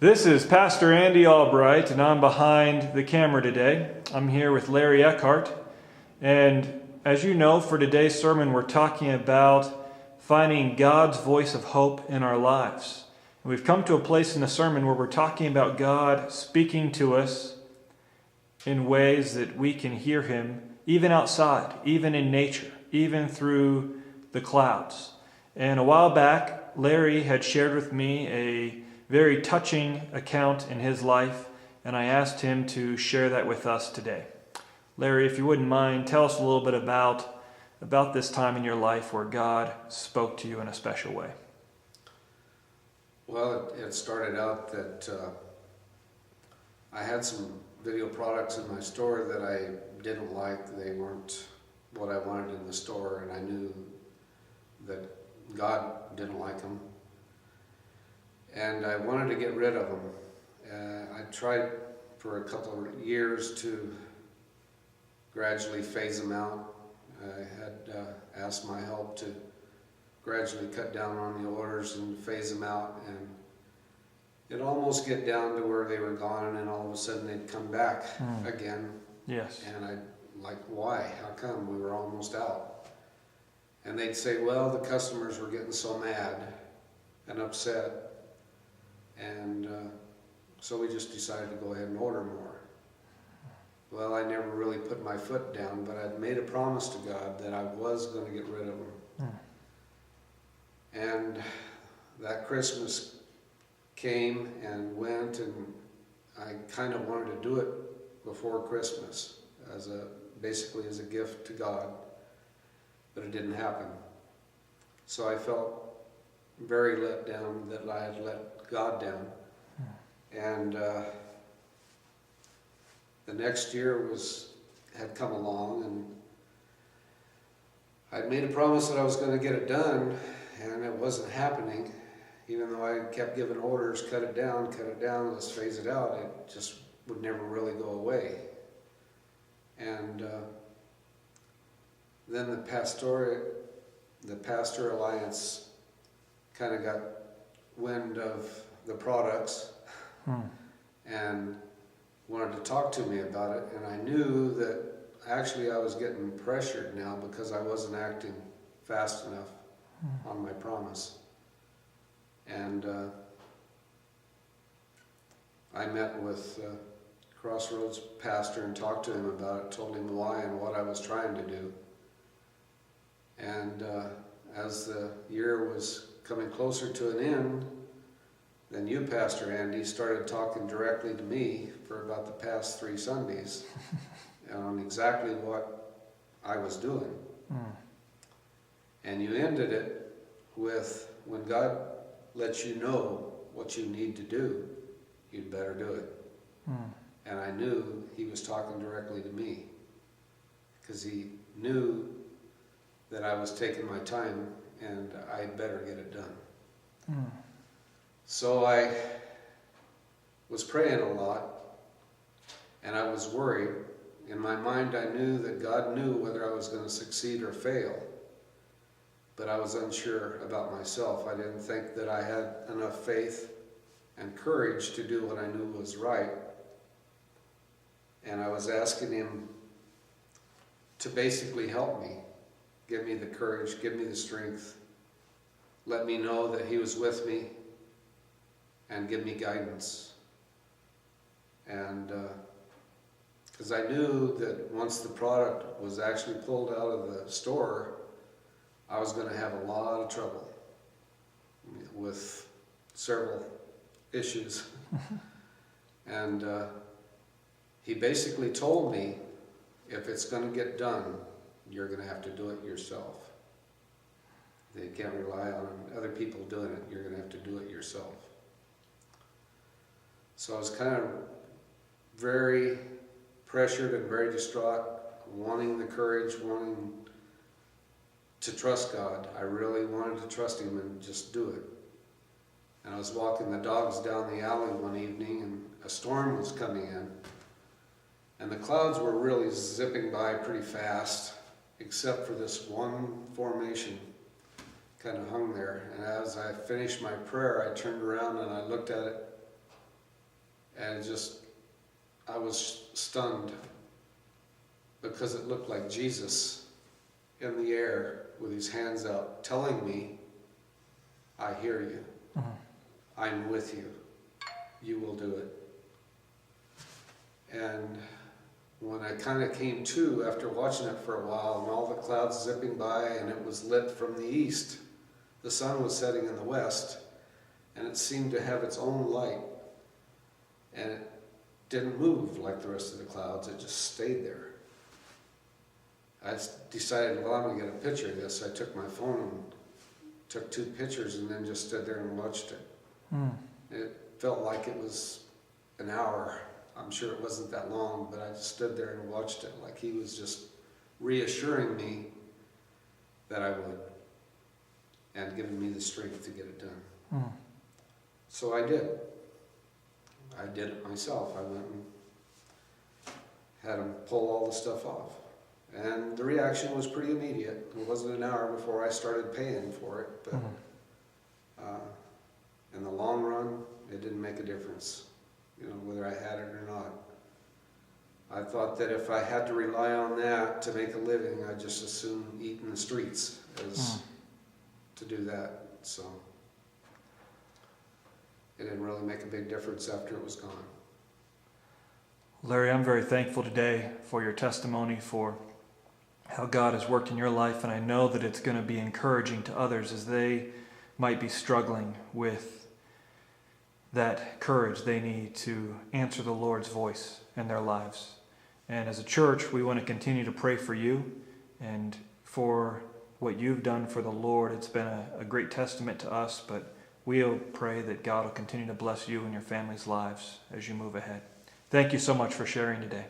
This is Pastor Andy Albright, and I'm behind the camera today. I'm here with Larry Eckhart, and as you know, for today's sermon, we're talking about finding God's voice of hope in our lives. And we've come to a place in the sermon where we're talking about God speaking to us in ways that we can hear Him even outside, even in nature, even through the clouds. And a while back, Larry had shared with me a very touching account in his life, and I asked him to share that with us today. Larry, if you wouldn't mind, tell us a little bit about this time in your life where God spoke to you in a special way. Well, it started out that I had some video products in my store that I didn't like. They weren't what I wanted in the store, and I knew that God didn't like them. And I wanted to get rid of them. I tried for a couple of years to gradually phase them out. I had asked my help to gradually cut down on the orders and phase them out, and it'd almost get down to where they were gone, and then all of a sudden they'd come back again. Yes. And I'd like, why? How come? We were almost out. And they'd say, well, the customers were getting so mad and upset, and so we just decided to go ahead and order more. Well, I never really put my foot down, but I'd made a promise to God that I was going to get rid of them. And that Christmas came and went, and I kind of wanted to do it before Christmas, basically as a gift to God, but it didn't happen. So I felt very let down that I had let God down. And the next year had come along, and I'd made a promise that I was going to get it done, and it wasn't happening. Even though I kept giving orders, cut it down, let's phase it out, it just would never really go away. And then the Pastor Alliance kind of got wind of the products and wanted to talk to me about it, and I knew that actually I was getting pressured now because I wasn't acting fast enough on my promise. And I met with Crossroads pastor and talked to him about it, told him why and what I was trying to do. And as the year was coming closer to an end, then you, Pastor Andy, started talking directly to me for about the past 3 Sundays on exactly what I was doing. And you ended it with, when God lets you know what you need to do, you'd better do it. And I knew He was talking directly to me, because He knew that I was taking my time and I'd better get it done. So I was praying a lot, and I was worried. In my mind, I knew that God knew whether I was going to succeed or fail, but I was unsure about myself. I didn't think that I had enough faith and courage to do what I knew was right. And I was asking Him to basically help me, give me the courage, give me the strength, let me know that He was with me, and give me guidance. And because I knew that once the product was actually pulled out of the store, I was going to have a lot of trouble with several issues. And He basically told me, if it's going to get done, you're going to have to do it yourself. They can't rely on other people doing it. You're going to have to do it yourself. So I was kind of very pressured and very distraught, wanting the courage, wanting to trust God. I really wanted to trust Him and just do it. And I was walking the dogs down the alley one evening, and a storm was coming in. And the clouds were really zipping by pretty fast, except for this one formation kind of hung there. And as I finished my prayer, I turned around and I looked at it, And I was stunned because it looked like Jesus in the air with his hands out telling me, I hear you. Mm-hmm. I'm with you. You will do it. And when I kind of came to after watching it for a while and all the clouds zipping by and it was lit from the east, the sun was setting in the west, and it seemed to have its own light. And it didn't move like the rest of the clouds, it just stayed there. I decided, well, I'm going to get a picture of this. I took my phone and took 2 pictures and then just stood there and watched it. Mm. It felt like it was an hour. I'm sure it wasn't that long, but I just stood there and watched it like he was just reassuring me that I would and giving me the strength to get it done. Mm. So I did. I did it myself. I went and had him pull all the stuff off. And the reaction was pretty immediate. It wasn't an hour before I started paying for it, but in the long run, it didn't make a difference, whether I had it or not. I thought that if I had to rely on that to make a living, I'd just as soon eat in the streets as to do that. So it didn't really make a big difference after it was gone. Larry, I'm very thankful today for your testimony, for how God has worked in your life, and I know that it's going to be encouraging to others as they might be struggling with that courage they need to answer the Lord's voice in their lives. And as a church, we want to continue to pray for you and for what you've done for the Lord. It's been a great testament to us, but we'll pray that God will continue to bless you and your family's lives as you move ahead. Thank you so much for sharing today.